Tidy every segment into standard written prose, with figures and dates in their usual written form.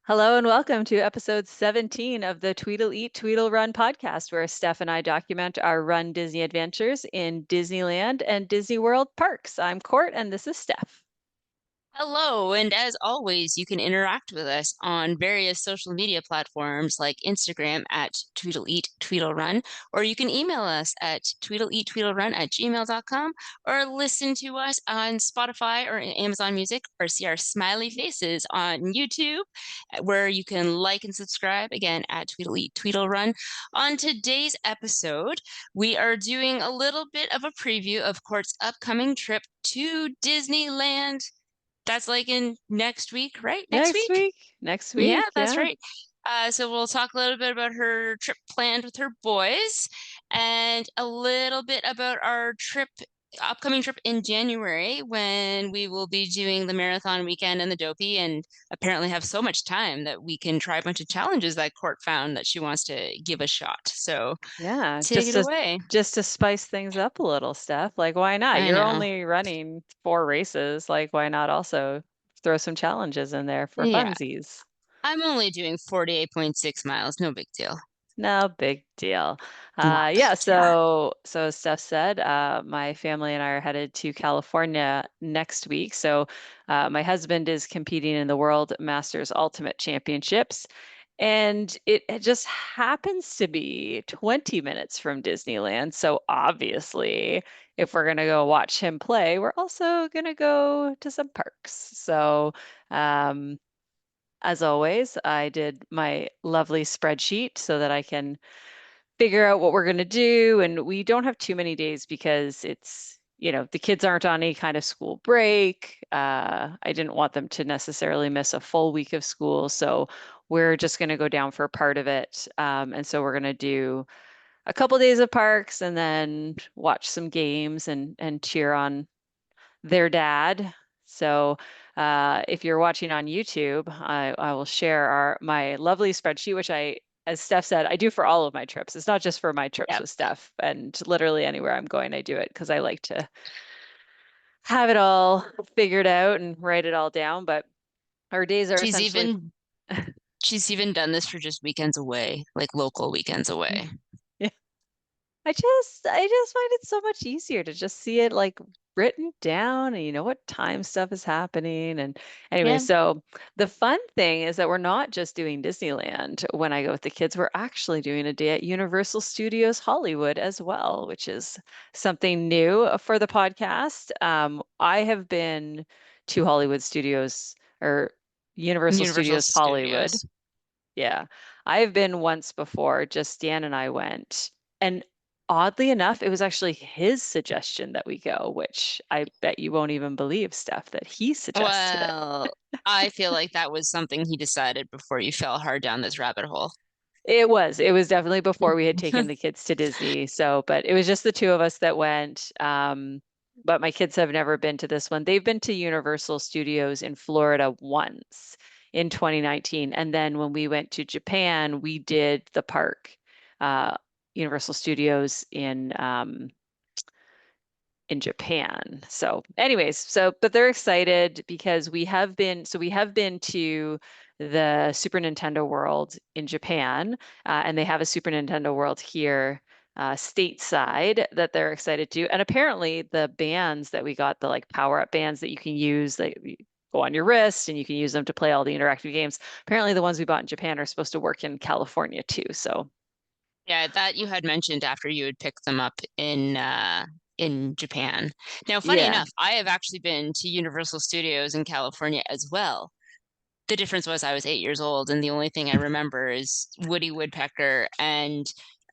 Hello and welcome to episode 17 of the Tweedle Eat Tweedle Run podcast, where Steph and I document our Run Disney adventures in Disneyland and Disney World parks. I'm Court and this is Steph. Hello, and as always, you can interact with us on various social media platforms like Instagram at Tweedle Eat Tweedle Run, or you can email us at tweedleeattweedlerun@gmail.com, or listen to us on Spotify or Amazon Music, or see our smiley faces on YouTube, where you can like and subscribe again at Tweedle Eat Tweedle Run. On today's episode, we are doing a little bit of a preview of Court's upcoming trip to Disneyland. That's like in next week, right? Next Next week? week. Next Yeah, week. that's Yeah. right. So we'll talk a little bit about her trip planned with her boys and a little bit about our upcoming trip in January when we will be doing the marathon weekend and the Dopey and apparently have so much time that we can try a bunch of challenges that Court found that she wants to give a shot. So Yeah. take Just it to away. just to spice things up a little, Steph. Like, why not? I You're know. only running 4 races. Like, why not also throw some challenges in there for Yeah. funsies? I'm only doing 48.6 miles. No big deal. No big deal. Not Yeah, big deal. so as Steph said, my family and I are headed to California next week. So my husband is competing in the World Masters Ultimate Championships, and it just happens to be 20 minutes from Disneyland. So obviously, if we're gonna go watch him play, we're also gonna go to some parks. So um, as always, I did my lovely spreadsheet so that I can figure out what we're going to do. And we don't have too many days because the kids aren't on any kind of school break. I didn't want them to necessarily miss a full week of school. So we're just going to go down for a part of it. And so we're going to do a couple days of parks and then watch some games and cheer on their dad. So if you're watching on YouTube, I will share my lovely spreadsheet, which as Steph said, I do for all of my trips. It's not just for my trips Yep. with Steph, and literally anywhere I'm going, I do it because I like to have it all figured out and write it all down. But our days are She's essentially, even she's even done this for just weekends away, like local weekends away. yeah. I just find it so much easier to just see it like written down and you know what time stuff is happening. And anyway, Yeah. so the fun thing is that we're not just doing Disneyland when I go with the kids, we're actually doing a day at Universal Studios Hollywood as well, which is something new for the podcast. I have been to Hollywood Studios or Universal Universal Studios Hollywood. Studios. Yeah. I've been once before, just Dan and I went. And oddly enough, it was actually his suggestion that we go, which I bet you won't even believe, Steph, that he suggested it. Well, I feel like that was something he decided before you fell hard down this rabbit hole. It was definitely before we had taken the kids to Disney. So, but it was just the two of us that went. But my kids have never been to this one. They've been to Universal Studios in Florida once in 2019. And then when we went to Japan, we did the park, uh, Universal Studios in Japan. So, anyways, but they're excited because we have been to the Super Nintendo World in Japan, and they have a Super Nintendo World here stateside that they're excited to. And apparently, the bands that we got, the like power-up bands that you can use, that you go on your wrist and you can use them to play all the interactive games. Apparently, the ones we bought in Japan are supposed to work in California too. So, Yeah, that you had mentioned after you had picked them up in Japan. Now, funny yeah. enough, I have actually been to Universal Studios in California as well. The difference was I was 8 years old, and the only thing I remember is Woody Woodpecker and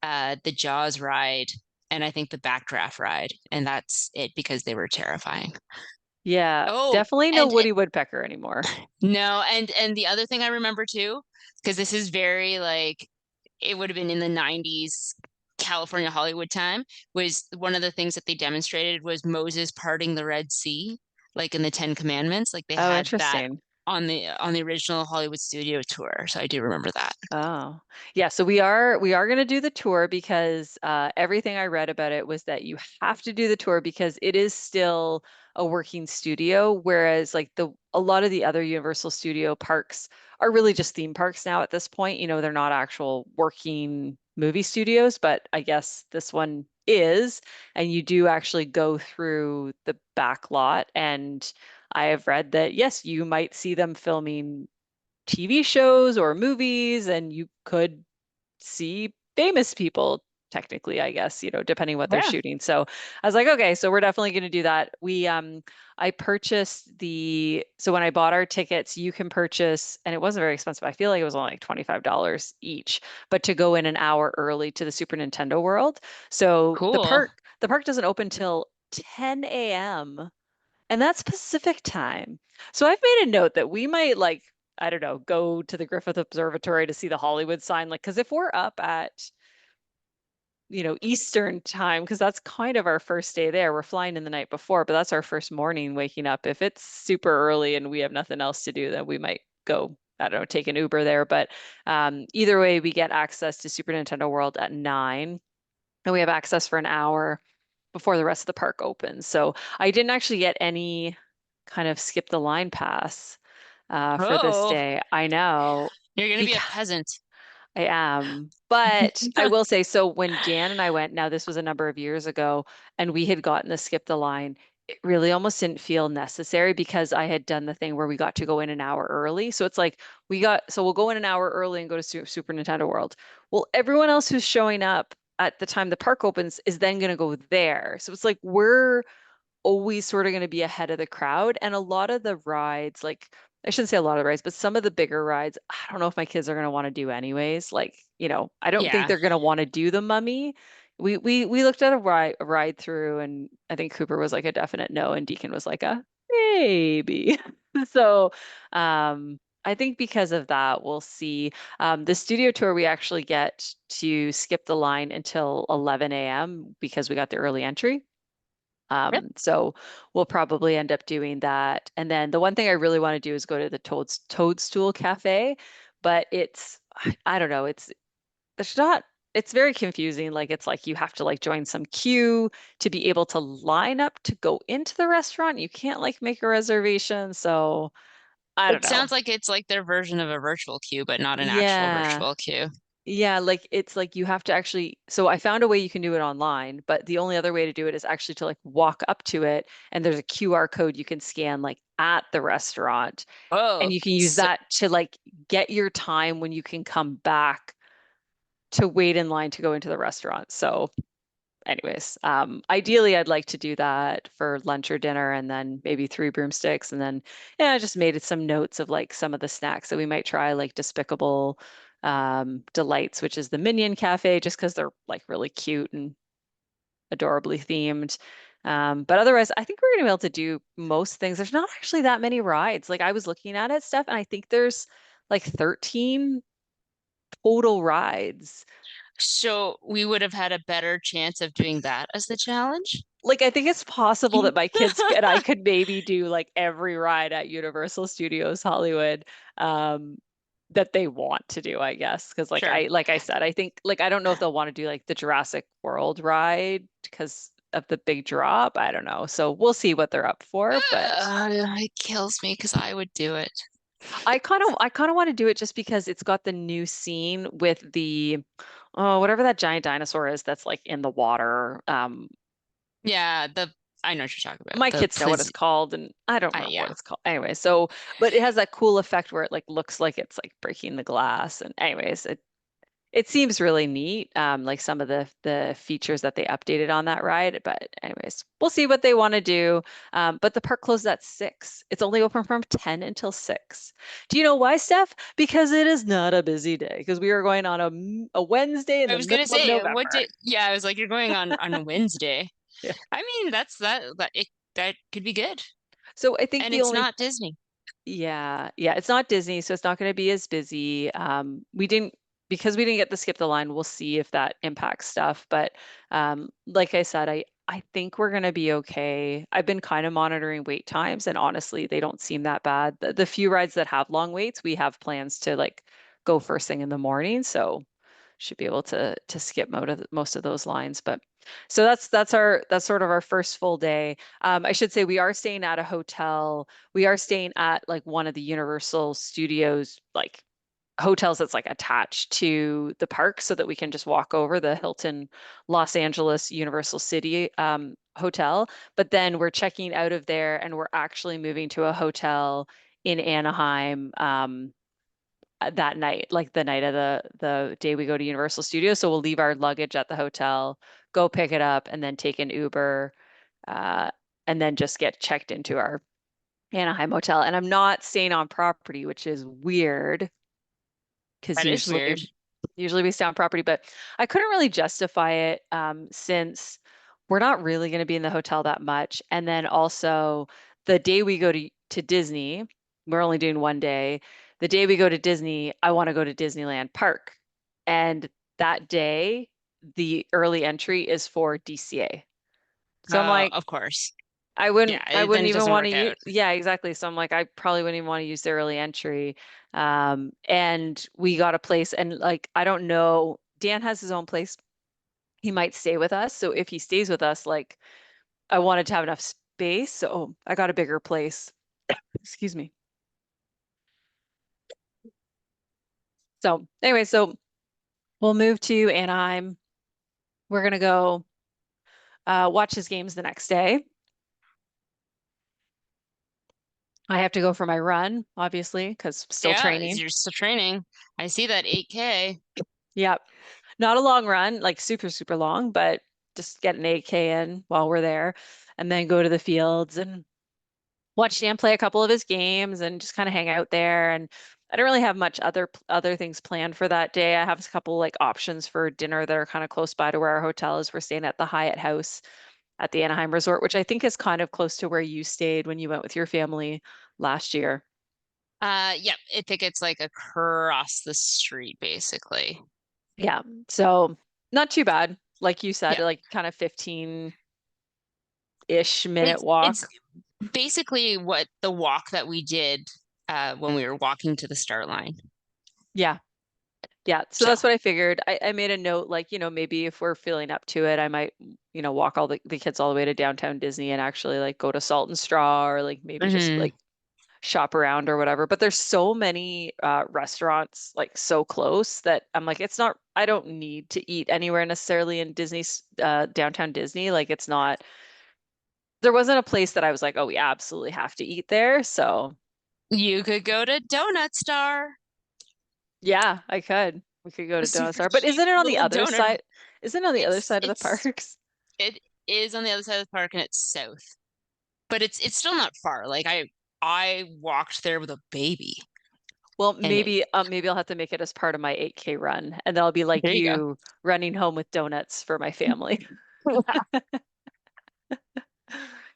the Jaws ride, and I think the Backdraft ride, and that's it because they were terrifying. Yeah, Oh, definitely no and Woody Woodpecker anymore. no, and the other thing I remember too, because this is very like it would have been in the 90s California Hollywood time, was one of the things that they demonstrated was Moses parting the Red Sea, like in the Ten Commandments. Like they Oh, had that interesting. on the original Hollywood studio tour. So I do remember that. Oh, yeah. So we are going to do the tour because everything I read about it was that you have to do the tour because it is still a working studio, whereas like the a lot of the other Universal Studio parks are really just theme parks now at this point. They're not actual working movie studios, but I guess this one is, and you do actually go through the back lot, and I have read that yes, you might see them filming TV shows or movies, and you could see famous people technically, I guess, depending what they're Yeah. shooting. So I was like, okay, so we're definitely going to do that. I purchased so when I bought our tickets, you can purchase, and it wasn't very expensive. I feel like it was only like $25 each, but to go in an hour early to the Super Nintendo World. So the Cool. park doesn't open till 10 a.m. and that's Pacific time. So I've made a note that we might like, I don't know, go to the Griffith Observatory to see the Hollywood sign. Like, because if we're up at, Eastern time, because that's kind of our first day there. We're flying in the night before, but that's our first morning waking up. If it's super early and we have nothing else to do, then we might go, I don't know, take an Uber there. But either way, we get access to Super Nintendo World at 9, and we have access for an hour before the rest of the park opens. So I didn't actually get any kind of skip the line pass for this Oh, day. I know you're gonna be a because peasant. I am. But I will say, so when Jan and I went, now this was a number of years ago, and we had gotten the skip the line, it really almost didn't feel necessary because I had done the thing where we got to go in an hour early. So it's like so we'll go in an hour early and go to Super Nintendo World. Well, everyone else who's showing up at the time the park opens is then going to go there. So it's like we're always sort of going to be ahead of the crowd. And a lot of the rides, like I shouldn't say a lot of the rides, but some of the bigger rides, I don't know if my kids are going to want to do anyways. Like, I don't think Yeah. they're going to want to do the Mummy. We looked at a ride through, and I think Cooper was like a definite no, and Deacon was like a maybe. So, I think because of that, we'll see. The studio tour, we actually get to skip the line until 11 a.m. because we got the early entry. Yep. So we'll probably end up doing that. And then the one thing I really want to do is go to the Toadstool Cafe, but I don't know, it's not, it's very confusing. Like it's like you have to like join some queue to be able to line up to go into the restaurant. You can't like make a reservation. So I don't It know. sounds like it's like their version of a virtual queue, but not an actual Yeah. virtual queue. Yeah, like it's like you have to actually. So I found a way you can do it online, but the only other way to do it is actually to like walk up to it, and there's a QR code you can scan like at the restaurant, and Oh, you can use so that to like get your time when you can come back to wait in line to go into the restaurant. So anyways, ideally I'd like to do that for lunch or dinner and then maybe 3 broomsticks. And then, yeah, I just made some notes of like some of the snacks that we might try, like Despicable Delights, which is the Minion Cafe, just because they're like really cute and adorably themed. But otherwise, I think we're gonna be able to do most things. There's not actually that many rides. Like I was looking at it, Steph, and I think there's like 13 total rides. so we would have had a better chance of doing that as the challenge. Like I think it's possible that my kids and I could maybe do like every ride at Universal Studios Hollywood um that they want to do, I guess. Because Sure. like I said, I think like I don't know if they'll want to do like the Jurassic World ride because of the big drop. I don't know. So we'll see what they're up for. But It kills me because I would do it. I kind of want to do it just because it's got the new scene with the whatever that giant dinosaur is that's like in the water. Yeah, I know what you're talking about. My The kids know what it's please, called, and I don't remember what yeah. it's called. Anyway, so but it has that cool effect where it like looks like it's like breaking the glass. And anyways, it seems really neat. Like some of the features that they updated on that ride. But anyways, we'll see what they want to do. But the park closes at 6. It's only open from 10 until 6. Do you know why, Steph? Because it is not a busy day. Because we are going on a Wednesday in I the was gonna middle of say, what November. did, yeah, I was like, you're going on a Wednesday. Yeah. I mean, that could be good. So I think And the it's only not Disney. Yeah, it's not Disney, so it's not going to be as busy. We didn't because we didn't get the skip the line. We'll see if that impacts stuff. But like I said, I think we're going to be okay. I've been kind of monitoring wait times, and honestly, they don't seem that bad. The few rides that have long waits, we have plans to like go first thing in the morning, so should be able to skip most of those lines. But So that's sort of our first full day. I should say we are staying at a hotel. We are staying at like one of the Universal Studios like hotels that's like attached to the park so that we can just walk over the Hilton Los Angeles Universal City hotel. But then we're checking out of there and we're actually moving to a hotel in Anaheim that night, like the night of the day we go to Universal Studios. So we'll leave our luggage at the hotel, go pick it up, and then take an Uber, uh, and then just get checked into our Anaheim hotel. And I'm not staying on property, which is weird because That is weird. usually we stay on property, but I couldn't really justify it since we're not really going to be in the hotel that much. And then also the day we go to Disney, we're only doing one day. The day we go to Disney, I want to go to Disneyland Park. And that day, the early entry is for DCA. So I'm like, Of course. Yeah, I then wouldn't it even doesn't want to work use, out. yeah, exactly. So I'm like, I probably wouldn't even want to use the early entry. And we got a place and like, I don't know, Dan has his own place. He might stay with us. So if he stays with us, like I wanted to have enough space. So I got a bigger place. Excuse me. So anyway, so we'll move to Anaheim. We're gonna go watch his games the next day. I have to go for my run, obviously, because still Yeah, training. you're still training. I see that 8K. Yep. Not a long run, like super, super long, but just get an 8K in while we're there and then go to the fields and watch Dan play a couple of his games and just kind of hang out there. And I don't really have much other things planned for that day. I have a couple like options for dinner that are kind of close by to where our hotel is. We're staying at the Hyatt House at the Anaheim Resort, which I think is kind of close to where you stayed when you went with your family last year. Yep, I think it's like across the street, basically. Yeah. So not too bad. Like you said, Yeah. like kind of 15-ish minute It's walk. basically what the walk that we did when we were walking to the start line. Yeah. Yeah. So So, that's what I figured. I made a note, like, maybe if we're feeling up to it, I might, walk all the kids all the way to downtown Disney and actually like go to Salt and Straw or like maybe just mhm. like shop around or whatever. But there's so many restaurants like so close that I'm like, I don't need to eat anywhere necessarily in Disney's downtown Disney. Like it's not, there wasn't a place that I was like, oh, we absolutely have to eat there. So You could go to Donut Star, yeah, I could. We could go a to Donut super Star, but cheap isn't it on the little other donut. side? Isn't it on the other It's side of the it's parks? it is on the other side of the park and it's south, but it's still not far. Like I walked there with a baby, Well, and it maybe I'll have to make it as part of my 8K run, and that'll be like there you go. you running home with donuts for my family.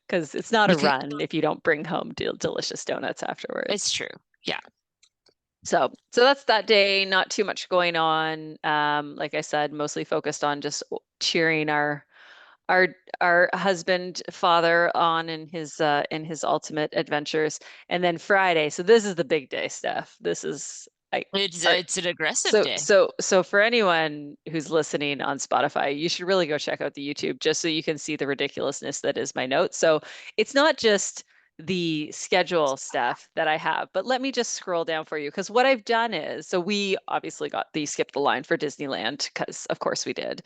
Because it's not a You can. run if you don't bring home delicious donuts afterwards. It's true. Yeah. So that's that day. Not too much going on. Like I said, mostly focused on just cheering our our husband father on in his ultimate adventures. And then Friday. So this is the big day, Steph. This is I our It's an aggressive so day. so so for anyone who's listening on Spotify, you should really go check out the YouTube just so you can see the ridiculousness that is my notes. So it's not just the schedule stuff that I have, but let me just scroll down for you because what I've done is so we obviously got the skip the line for Disneyland because of course we did.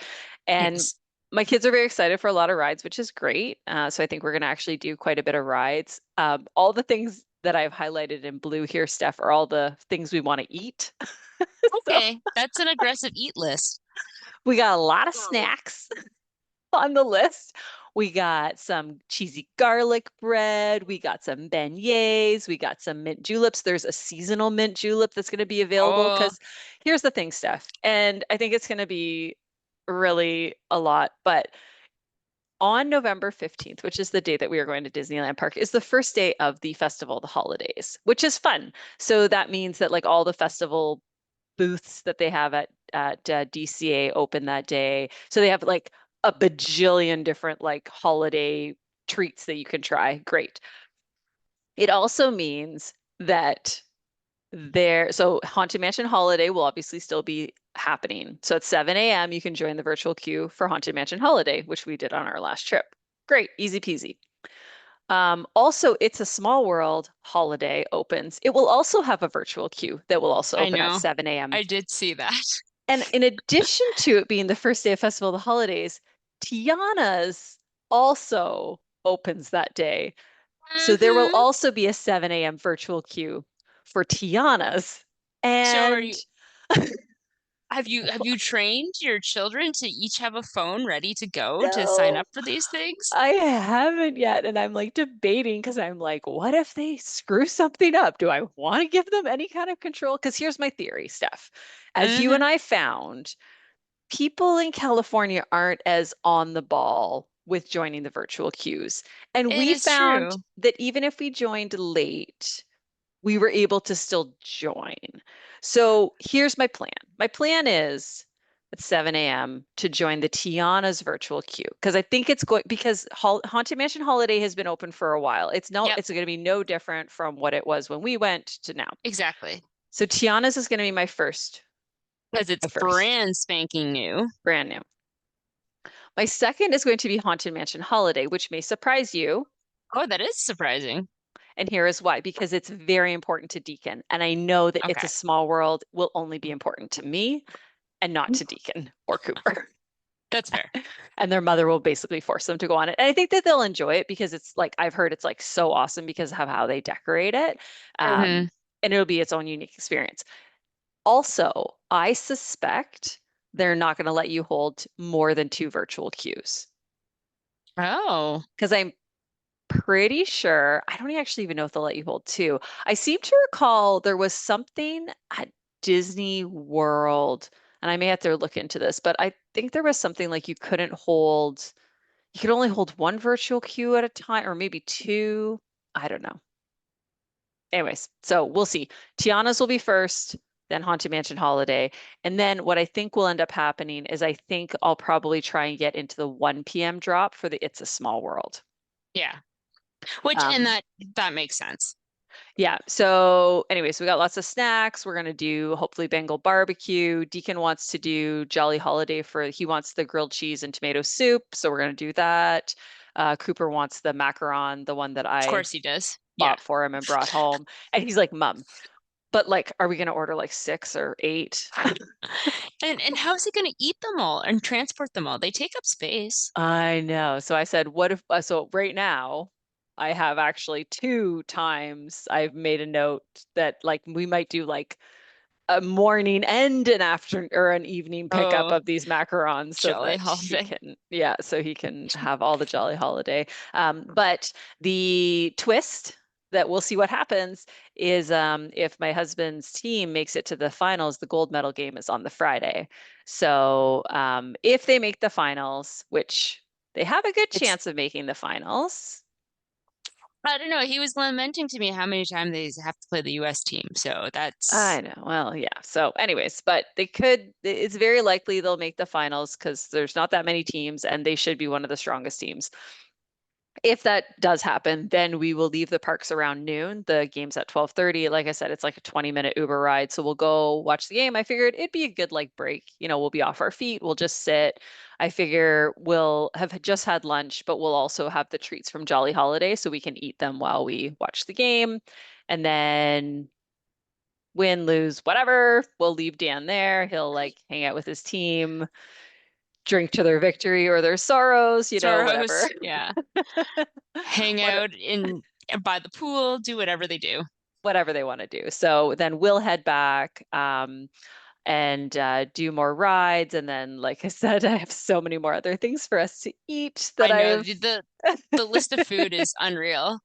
And Yes. my kids are very excited for a lot of rides, which is great. So I think we're going to actually do quite a bit of rides. All the things that I've highlighted in blue here, Steph, are all the things we want to eat. So Okay, that's an aggressive eat list. we got a lot of snacks on the list. We got some cheesy garlic bread. We got some beignets. We got some mint juleps. There's a seasonal mint julep that's going to be available Oh, because here's the thing, Steph, and I think it's going to be really a lot, but on November 15th, which is the day that we are going to Disneyland Park, is the first day of the Festival of the Holidays, which is fun. So that means that like all the festival booths that they have at DCA open that day. So they have like a bajillion different like holiday treats that you can try. Great. It also means that So Haunted Mansion Holiday will obviously still be happening. So at 7 a.m., you can join the virtual queue for Haunted Mansion Holiday, which we did on our last trip. Great, easy peasy. Also, It's a Small World Holiday opens. It will also have a virtual queue that will also I open at know. 7 a.m. I did see that. And in addition to it being the first day of Festival of the Holidays, Tiana's also opens that day. So there will Hmm. also be a 7 a.m. virtual queue for Tiana's. So are And you have you trained your children to each have a phone ready to go to sign no, up for these things? I haven't yet. And I'm like debating because I'm like, what if they screw something up? Do I want to give them any kind of control? Because here's my theory, Steph. As you and Hmm. I found, people in California aren't as on the ball with joining the virtual queues. And It we is found true. that even if we joined late, we were able to still join. So here's my plan. My plan is at 7 a.m. to join the Tiana's virtual queue because I think it's going because Haunted Mansion Holiday has been open for a while. Yep, It's going to be no different from what it was when we went to now. exactly. So Tiana's is going to be Because it's my first, brand spanking new. brand new. My second is going to be Haunted Mansion Holiday, which may surprise you. Oh, that is surprising. And here is why, because it's very important to Deacon. And I know that It's a Okay, Small World will only be important to me and not to Deacon or Cooper. that's fair. And their mother will basically force them to go on it. And I think that they'll enjoy it because it's like, I've heard it's like so awesome because of how they decorate it. Hmm. Um, and it'll be its own unique experience. Also, I suspect they're not going to let you hold more than two virtual queues Oh, because I'm pretty sure, I don't actually even know if they'll let you hold two. I seem to recall there was something at Disney World, and I may have to look into this, but I think there was something like you could only hold one virtual queue at a time, or maybe two. I don't know. Anyways, so we'll see. Tiana's will be first, then Haunted Mansion Holiday. And then what I think will end up happening is I think I'll probably try and get into the 1 p.m. drop for the It's a Small World. yeah. Which and Um, that makes sense. Yeah. So, anyways, we got lots of snacks. We're gonna do hopefully Bengal barbecue. Deacon wants to do Jolly Holiday he wants the grilled cheese and tomato soup, so we're gonna do that. Cooper wants the macaron, the one that Of I course he does. Yeah. bought for him and brought home. And he's like, "Mom, but like, are we gonna order like six or eight?" And how is he going to eat them all and transport them all? They take up space. I know. So I said, what if, so right now I have actually two times I've made a note that like we might do like a morning and an afternoon or an evening pickup Oh, of these macarons so jolly that holiday. he can have all the jolly holiday. But the twist that we'll see what happens is if my husband's team makes it to the finals, the gold medal game is on the Friday. So if they make the finals, which they have a good It's chance of making the finals. I don't know. He was lamenting to me how many times they have to play the US team. So I that's know. Well, yeah. So, anyways, but it's very likely they'll make the finals because there's not that many teams and they should be one of the strongest teams. If that does happen, then we will leave the parks around noon. The game's at 12:30. Like I said, it's like a 20-minute Uber ride. So we'll go watch the game. I figured it'd be a good like break. We'll be off our feet. We'll just sit. I figure we'll have just had lunch, but we'll also have the treats from Jolly Holiday so we can eat them while we watch the game. And then win, lose, whatever. We'll leave Dan there. He'll like hang out with his team, drink to their victory or their sorrows, whatever. Soros. Yeah. Hang What out in by the pool, do whatever they do. whatever they want to do. So then we'll head back and do more rides. And then, like I said, I have so many more other things for us to eat that I know I've the list of food is unreal.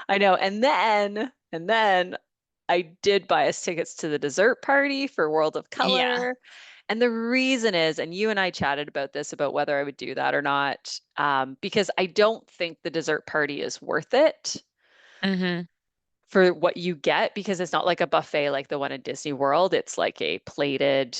I know. And then I did buy us tickets to the dessert party for World of Yeah. Color. And the reason is, and you and I chatted about this, about whether I would do that or not, because I don't think the dessert party is worth it Hmm. for what you get, because it's not like a buffet like the one in Disney World. It's like a plated,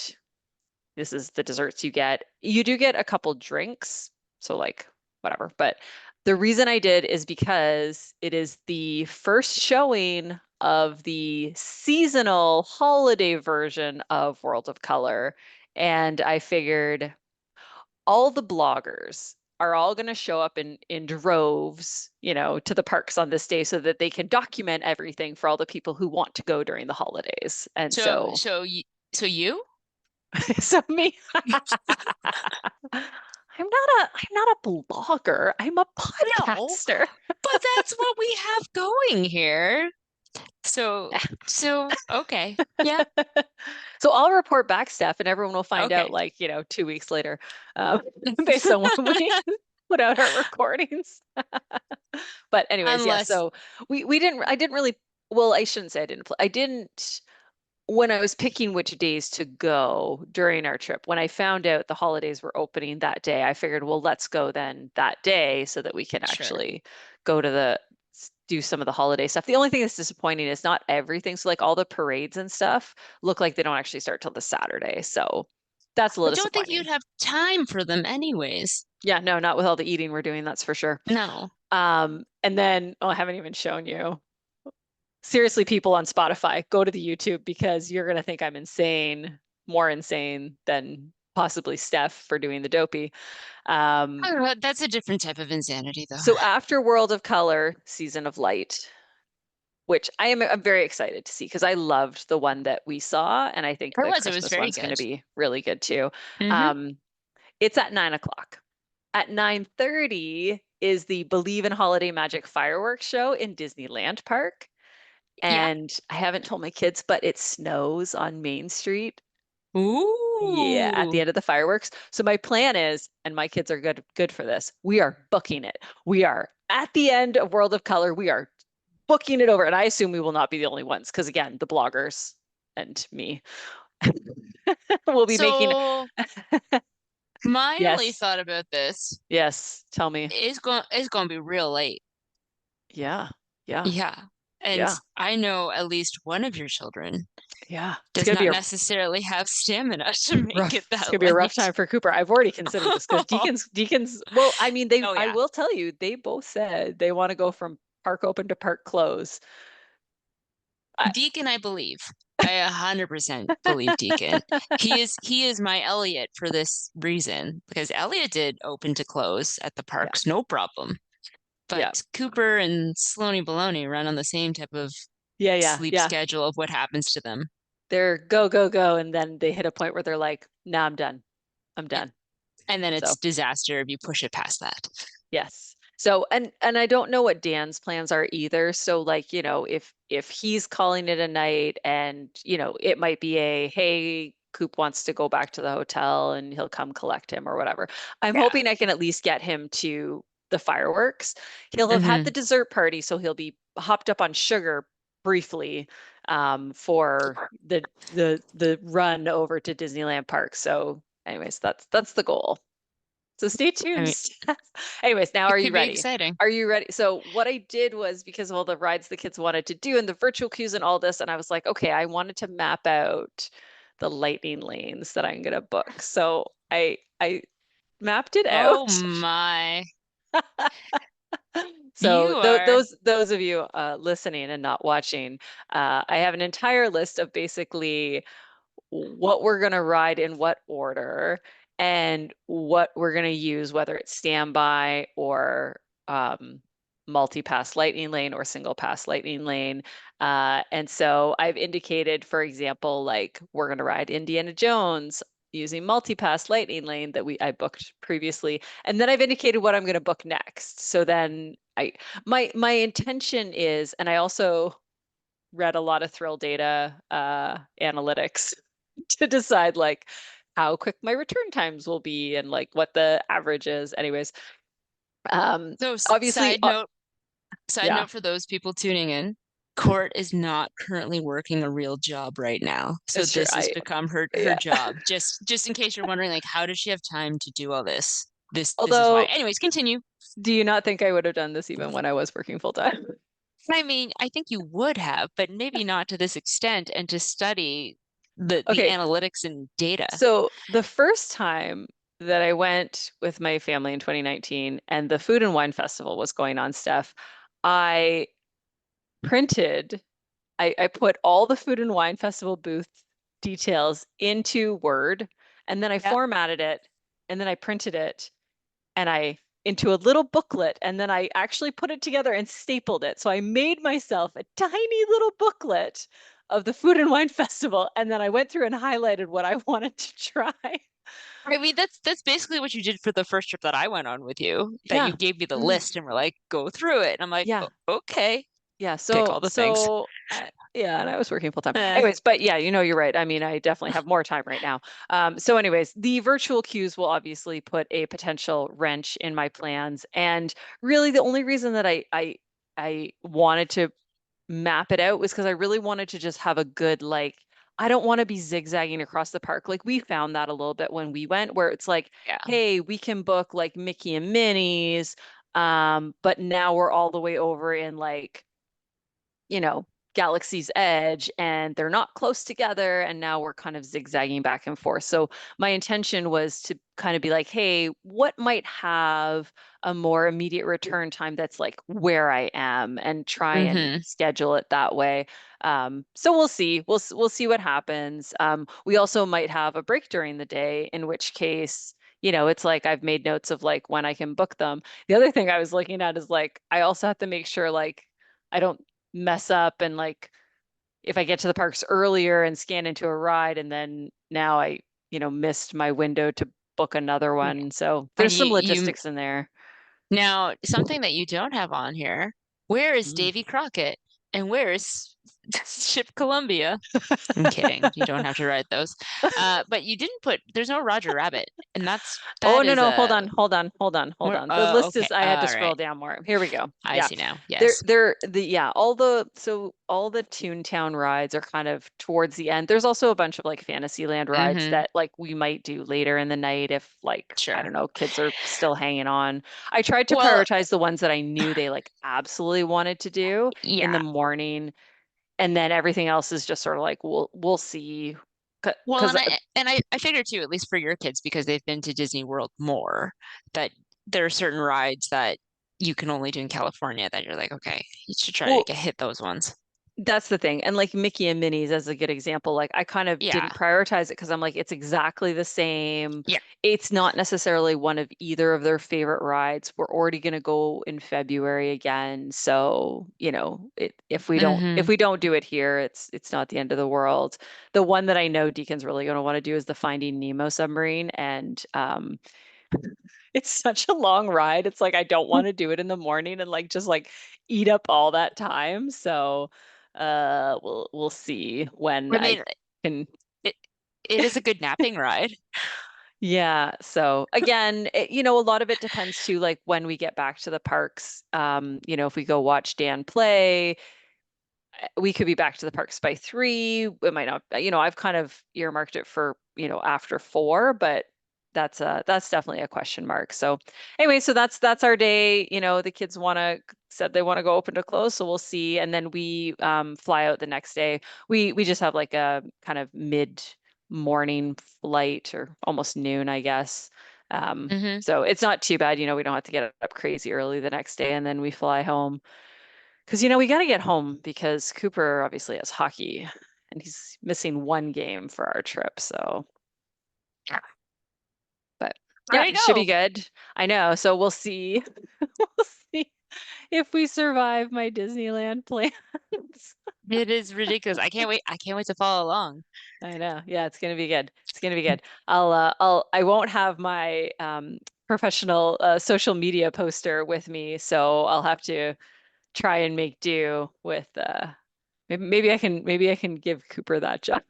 this is the desserts you get. You do get a couple drinks, so like whatever. But the reason I did is because it is the first showing of the seasonal holiday version of World of Color. And I figured all the bloggers are all going to show up in droves, to the parks on this day so that they can document everything for all the people who want to go during the holidays. And So so, so you so you? so me, I'm not a blogger. I'm a No, podcaster. but that's what we have going here. So okay. Yeah. So I'll report back, Steph, and everyone will find out Okay. like, 2 weeks later, um, based on when we put out our recordings. But anyways, yeah, Unless so I didn't really, well, I shouldn't say I didn't play. I didn't when I was picking which days to go during our trip, when I found out the holidays were opening that day, I figured, well, let's go then that day so that we can sure. actually go to do some of the holiday stuff. The only thing that's disappointing is not everything. So like all the parades and stuff look like they don't actually start till the Saturday. So that's a I little don't think you'd disappointing. have time for them anyways. Yeah, no, not with all the eating we're doing, that's for sure. No. And then, oh, I haven't even shown you. Seriously, people on Spotify, go to the YouTube because you're going to think I'm insane, more insane than possibly Steph for doing the dopey. I Um, don't know, that's a different type of insanity though. so after World of Color, Season of Light, which I'm very excited to see because I loved the one that we saw, and I think the It was Christmas very one's going to good. be really good too. Hmm. Um, it's at 9 o'clock. At 9:30 is the Believe in Holiday Magic fireworks show in Disneyland Park. Yeah. And I haven't told my kids, but it snows on Main Street. Yeah, at the Ooh. end of the fireworks. So my plan is, and my kids are good for this, we are booking it. We are at the end of World of Color. We are booking it over. And I assume we will not be the only ones, because again, the bloggers and me will be making. So my only Yes, thought about this yes. Tell me. is going to be real late. Yeah, yeah, Yeah. And yeah, I know at least one of your children yeah. It's does gonna be not a necessarily have stamina to make it rough. It's that gonna be a rough late. time for Cooper. I've already considered this because Deacons. Well, I mean, Oh I yeah. will tell you, they both said they want to go from park open to park close. I, Deacon, I believe. I 100% believe Deacon. He is my Elliot for this reason because Elliot did open to close at the yeah, parks, no problem. yeah, But Cooper and Sloaney Baloney run on the same type of yeah, yeah, sleep yeah. schedule of what happens to them. They're go, go, go, and then they hit a point where they're like, "Nah, I'm done. I'm Yep. done." And then it's So disaster if you push it past that. yes. So and I don't know what Dan's plans are either. So like, if he's calling it a night and, it might be hey, Coop wants to go back to the hotel and he'll come collect him or whatever. I'm Yeah. hoping I can at least get him to the fireworks. He'll have had the Hmm. dessert party, so he'll be hopped up on sugar briefly for the run over to Disneyland Park. So anyways, that's the goal. So stay I tuned. mean, Steph. Anyways, now it are you could be ready? exciting. Are you ready? So what I did was, because of all the rides the kids wanted to do and the virtual queues and all this, and I was like, okay, I wanted to map out the lightning lanes that I'm gonna book. So I mapped it Oh out. my. So You are. those of you listening and not watching, I have an entire list of basically what we're going to ride in what order and what we're going to use, whether it's standby or multi-pass lightning lane or single pass lightning lane. And so I've indicated, for example, like we're going to ride Indiana Jones using multi-pass lightning lane that I booked previously. And then I've indicated what I'm going to book next. So then my intention is, and I also read a lot of thrill data analytics to decide like how quick my return times will be and like what the average is. Anyways, So obviously, side yeah, note for those people tuning in, Court is not currently working a real job right now. So it's true. this has become her Yeah. job. Just in case you're wondering, like, how does she have time to do all this? This is why. Although, Anyways, continue. do you not think I would have done this even when I was working full time? I mean, I think you would have, but maybe not to this extent and to study the Okay, analytics and data. so the first time that I went with my family in 2019 and the Food and Wine Festival was going on, Steph, I printed I put all the Food and Wine Festival booth details into Word, and then I Yeah. formatted it, and then I printed it, and I into a little booklet, and then I actually put it together and stapled it. So I made myself a tiny little booklet of the Food and Wine Festival, and then I went through and highlighted what I wanted to try. I mean, that's basically what you did for the first trip that I went on with you, that Yeah. you gave me the Mm, list and were like, go through it. And I'm like, yeah. Okay, Yeah, tick so all the things. so yeah, and I was working full time. Eh, Anyways, but yeah, you're right. I mean, I definitely have more time right now. So anyways, the virtual queues will obviously put a potential wrench in my plans. And really the only reason that I wanted to map it out was because I really wanted to just have a good like I don't want to be zigzagging across the park. Like we found that a little bit when we went, where it's like, yeah. hey, we can book like Mickey and Minnie's, but now we're all the way over in like Galaxy's Edge and they're not close together. And now we're kind of zigzagging back and forth. So my intention was to kind of be like, hey, what might have a more immediate return time that's like where I am and try and Hmm. schedule it that way. So we'll see. We'll see what happens. We also might have a break during the day, in which case, it's like I've made notes of like when I can book them. The other thing I was looking at is like I also have to make sure like I don't mess up and like if I get to the parks earlier and scan into a ride and then now I, missed my window to book another one. So And there's some you logistics in there. now something that you don't have on here. Where is Mm. Davy Crockett? And where is Ship Columbia? I'm kidding. You don't have to write those. But you didn't put, there's no Roger Rabbit. And Oh, that no, is no, hold a, on, hold on, hold on, hold on. The list okay. is, I had to All scroll right. down more. Here we go. I Yeah. see now. They're, Yes. they're yeah, all the Toontown rides are kind of towards the end. There's also a bunch of like Fantasyland rides Hmm. that like we might do later in the night if like, I Sure. don't know, kids are still hanging on. I tried to Well, prioritize the ones that I knew they like absolutely wanted to do in the yeah. morning, and then everything else is just sort of like we'll see. Well, Because I figured too, at least for your kids, because they've been to Disney World more, that there are certain rides that you can only do in California that you're like, okay, you should try to well, get hit those ones. that's the thing. And like Mickey and Minnie's as a good example, like I kind of Yeah. didn't prioritize it because I'm like, it's exactly the same. Yeah. It's not necessarily one of either of their favorite rides. We're already going to go in February again. So, if Hmm. we don't do it here, it's not the end of the world. The one that I know Deacon's really going to want to do is the Finding Nemo submarine. And it's such a long ride. It's like I don't want to do it in the morning and like just like eat up all that time. So we'll see when I I mean, can. it it is a good napping ride. Yeah. So again, a lot of it depends too, like when we get back to the parks. If we go watch Dan play, we could be back to the parks by 3. It might not, I've kind of earmarked it for, after 4, but that's definitely a question mark. So anyway, so that's our day. The kids said they want to go open to close, so we'll see. And then we fly out the next day. We just have like a kind of mid morning flight or almost noon, I guess. Hmm. So it's not too bad, we don't have to get up crazy early the next day and then we fly home. Because, we got to get home because Cooper obviously has hockey and he's missing one game for our trip. So, but yeah, I it should be know. good. I know. So we'll see. We'll see if we survive my Disneyland plans. It is ridiculous. I can't wait. I can't wait to follow along. I know. Yeah, it's gonna be good. It's gonna be good. I won't have my professional social media poster with me, so I'll have to try and make do with maybe I can give Cooper that job.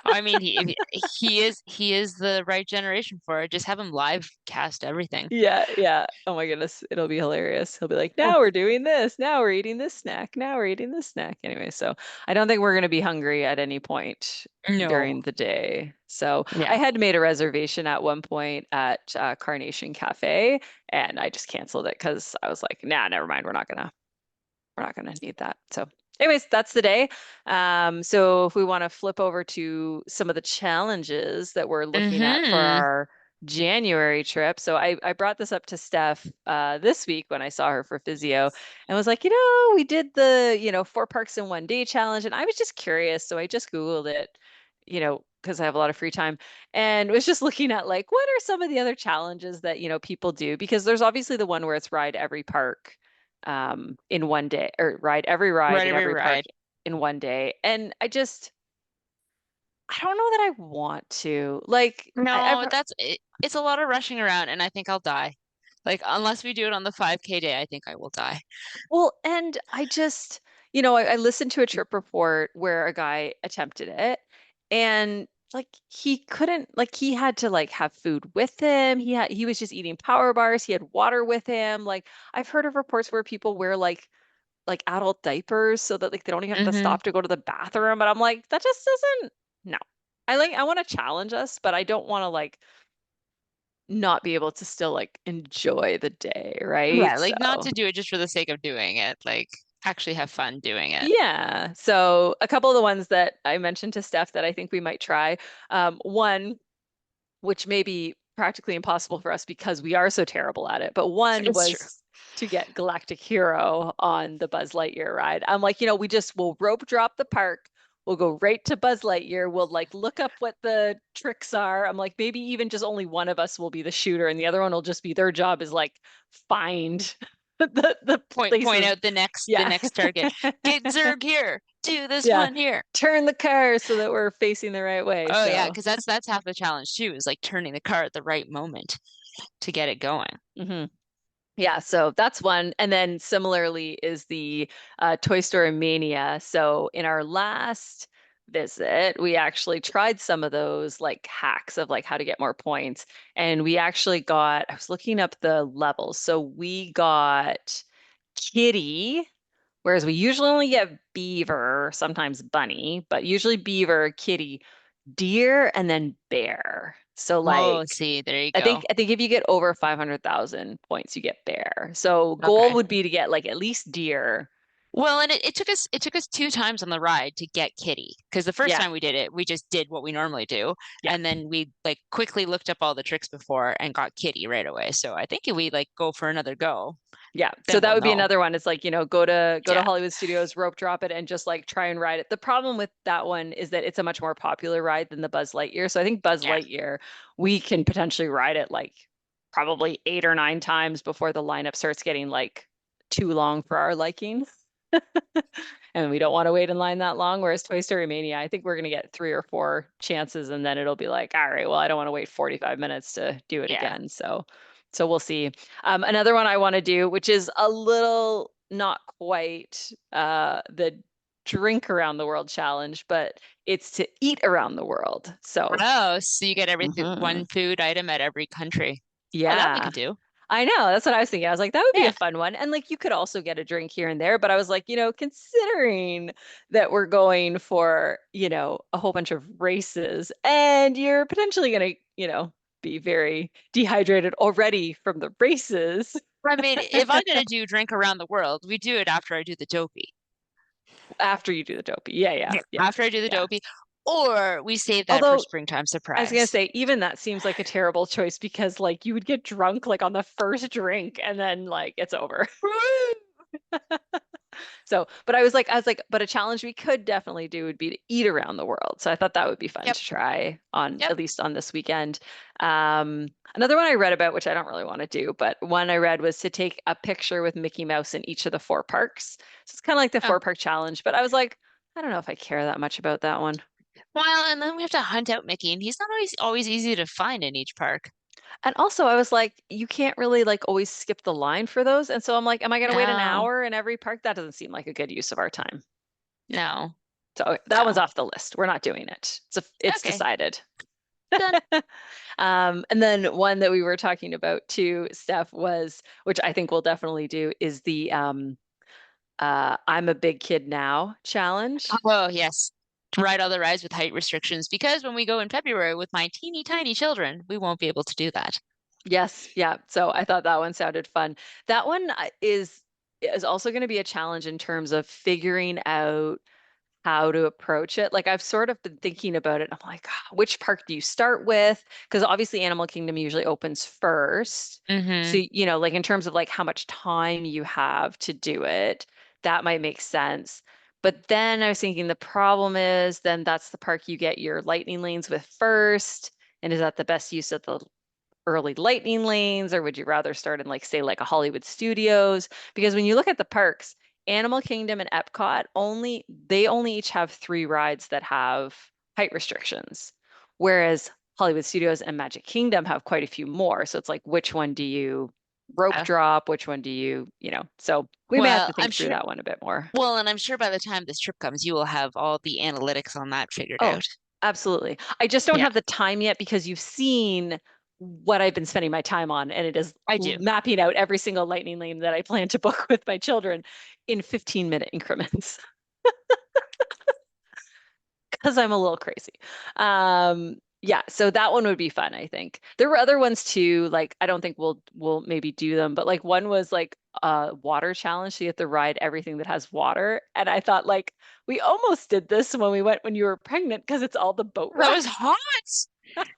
I mean, he is the right generation for it. Just have him live cast everything. Yeah, yeah. Oh my goodness, it'll be hilarious. He'll be like, now we're doing this, now we're eating this snack, now we're eating this snack. Anyway, so I don't think we're gonna be hungry at any point No. during the day. So I Yeah. had made a reservation at one point at Carnation Cafe, and I just canceled it because I was like, nah, never mind, we're not gonna need that. So anyways, that's the day. So if we want to flip over to some of the challenges that we're looking at for Hmm. our January trip. So I brought this up to Steph this week when I saw her for physio and was like, we did the, 4 parks in 1 day challenge. And I was just curious. So I just Googled it, because I have a lot of free time and was just looking at like, what are some of the other challenges that, people do? Because there's obviously the one where it's ride every park in 1 day or ride every ride Right, in every every park ride. in 1 day. And I don't know that I want to. Like, I've No, it's a lot of rushing around, and I think I'll die. Like, unless we do it on the 5K day, I think I will die. Well, and I just, I listened to a trip report where a guy attempted it and like he couldn't like he had to like have food with him. He was just eating power bars. He had water with him. Like I've heard of reports where people wear like adult diapers so that like they don't even have to Hmm. stop to go to the bathroom. But I'm like, that just doesn't no. I want to challenge us, but I don't want to like not be able to still like enjoy the day, right? Yeah, So like not to do it just for the sake of doing it, like actually have fun doing it. yeah. So a couple of the ones that I mentioned to Steph that I think we might try. One, which may be practically impossible for us because we are so terrible at it, but one It's true. was to get Galactic Hero on the Buzz Lightyear ride. I'm like, we'll rope drop the park. We'll go right to Buzz Lightyear. We'll like look up what the tricks are. I'm like, maybe even just only one of us will be the shooter and the other one will just be their job is like find the Point places. out the Yeah. next target. Get Zerg here. Do this Yeah. one here. Turn the car so that we're facing the right way. Oh yeah, So, because that's half the challenge too, is like turning the car at the right moment to get it going. mhm. Yeah, so that's one. And then similarly is the Toy Story Mania. So in our last visit, we actually tried some of those like hacks of like how to get more points. And we actually I was looking up the levels. So we got Kitty, whereas we usually only get Beaver, sometimes Bunny, but usually Beaver, Kitty, deer, and then bear. So Oh, like see, there you I think go. I think if you get over 500,000 points, you get bear. So goal Okay. would be to get like at least deer. Well, and it took us 2 times on the ride to get Kitty because the first Yeah, time we did it, we just did what we normally do, yeah, and then we like quickly looked up all the tricks before and got Kitty right away. So I think if we like go for another go, yeah. So then that we'll would be know. another one. It's like, go to Yeah, Hollywood Studios, rope drop it, and just like try and ride it. The problem with that one is that it's a much more popular ride than the Buzz Lightyear. So I think Buzz yeah. Lightyear, we can potentially ride it like probably 8 or 9 times before the lineup starts getting like too long for our liking. And we don't want to wait in line that long. Whereas Toy Story Mania, I think we're going to get 3 or 4 chances, and then it'll be like, all right, well, I don't want to wait 45 minutes to do it Yeah. again. So we'll see. Another one I want to do, which is a little not quite the drink around the world challenge, but it's to eat around the world. So, Oh, so you get every mhm. one food item at every country. Oh, that we Yeah. could do. I know. That's what I was thinking. I was like, that would be a Yeah. fun one. And like, you could also get a drink here and there. But I was like, considering that we're going for, a whole bunch of races and you're potentially going to, be very dehydrated already from the races I mean, if I'm gonna do drink around the world, we do it after I do the dopey. after you do the dopey. Yeah, yeah, Yeah. yeah, After I do the yeah. dopey, or we save that for Although springtime I was going to surprise. say, even that seems like a terrible choice because like you would get drunk like on the first drink and then like it's over. So, but I was like, but a challenge we could definitely do would be to eat around the world. So I thought that would be fun Yep. to try on Yep. at least on this weekend. Another one I read about, which I don't really want to do, but one I read was to take a picture with Mickey Mouse in each of the 4 parks. So it's kind of like the Oh, 4 park challenge, but I was like, I don't know if I care that much about that one. well, and then we have to hunt out Mickey, and he's not always easy to find in each park. And also I was like, you can't really like always skip the line for those. And so I'm like, am I going to wait an No, hour in every park? That doesn't seem like a good use of our time. no, So that one's no. off the list. We're not doing it. It's Okay, decided. done. And then one that we were talking about too, Steph, was, which I think we'll definitely do, is the I'm a big kid now challenge. Oh, yes. Ride all the rides with height restrictions because when we go in February with my teeny tiny children, we won't be able to do that. Yes, yeah. So I thought that one sounded fun. That one is also going to be a challenge in terms of figuring out how to approach it. Like I've sort of been thinking about it. I'm like, which park do you start with? Because obviously Animal Kingdom usually opens first. So, Mm-hmm. like in terms of like how much time you have to do it, that might make sense. But then I was thinking the problem is then that's the park you get your lightning lanes with first. And is that the best use of the early lightning lanes, or would you rather start in like say like a Hollywood Studios? Because when you look at the parks, Animal Kingdom and Epcot only each have three rides that have height restrictions, whereas Hollywood Studios and Magic Kingdom have quite a few more. So it's like which one do you rope Uh, drop? Which one do so we may have well, to I'm think through sure. that one a bit more. Well, and I'm sure by the time this trip comes, you will have all the analytics on that figured Oh, out. absolutely. I just don't Yeah, have the time yet because you've seen what I've been spending my time on, and it is I do. mapping out every single lightning lane that I plan to book with my children in 15-minute increments because I'm a little crazy. Yeah, so that one would be fun, I think. There were other ones too, like I don't think we'll maybe do them, but like one was like a water challenge. So you have to ride everything that has water. And I thought like we almost did this when we went when you were pregnant because it's all the boat That was rides. hot,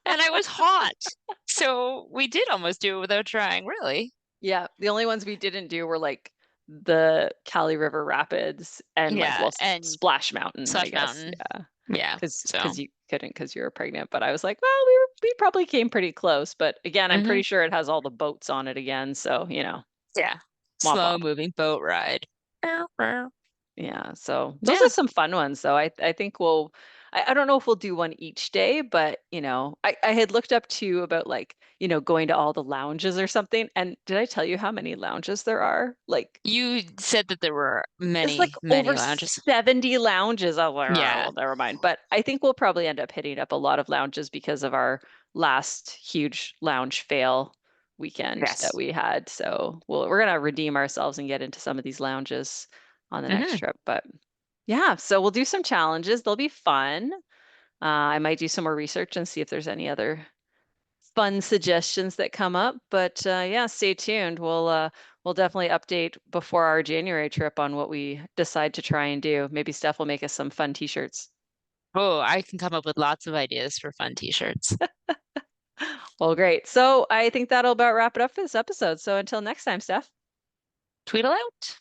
and I was hot. So we did almost do it without trying, really. Yeah, the only ones we didn't do were like the Cali River Rapids and like Yeah, well and Splash Mountain, I Slush guess. Mountain. Yeah, Yeah. because So, you couldn't because you were pregnant. But I was like, well, we probably came pretty close. But again, I'm hmm pretty sure it has all the boats on it again. So yeah, womp slow womp. moving boat ride. Yeah. Yeah, so those are some fun ones though. I think I don't know if we'll do one each day, but I had looked up too about like, going to all the lounges or something. And did I tell you how many lounges there are? Like You said that there were it's like many, over many lounges. 70 lounges. I was like, "Ah, Yeah. well, never mind." But I think we'll probably end up hitting up a lot of lounges because of our last huge lounge fail weekend that Yes. we had. So we're gonna redeem ourselves and get into some of these lounges on the next hmm trip. But yeah, so we'll do some challenges. They'll be fun. I might do some more research and see if there's any other fun suggestions that come up. But yeah, stay tuned. We'll definitely update before our January trip on what we decide to try and do. Maybe Steph will make us some fun t-shirts. Oh, I can come up with lots of ideas for fun t-shirts. Well, great. So I think that'll about wrap it up for this episode. So until next time, Steph. Tweedle out.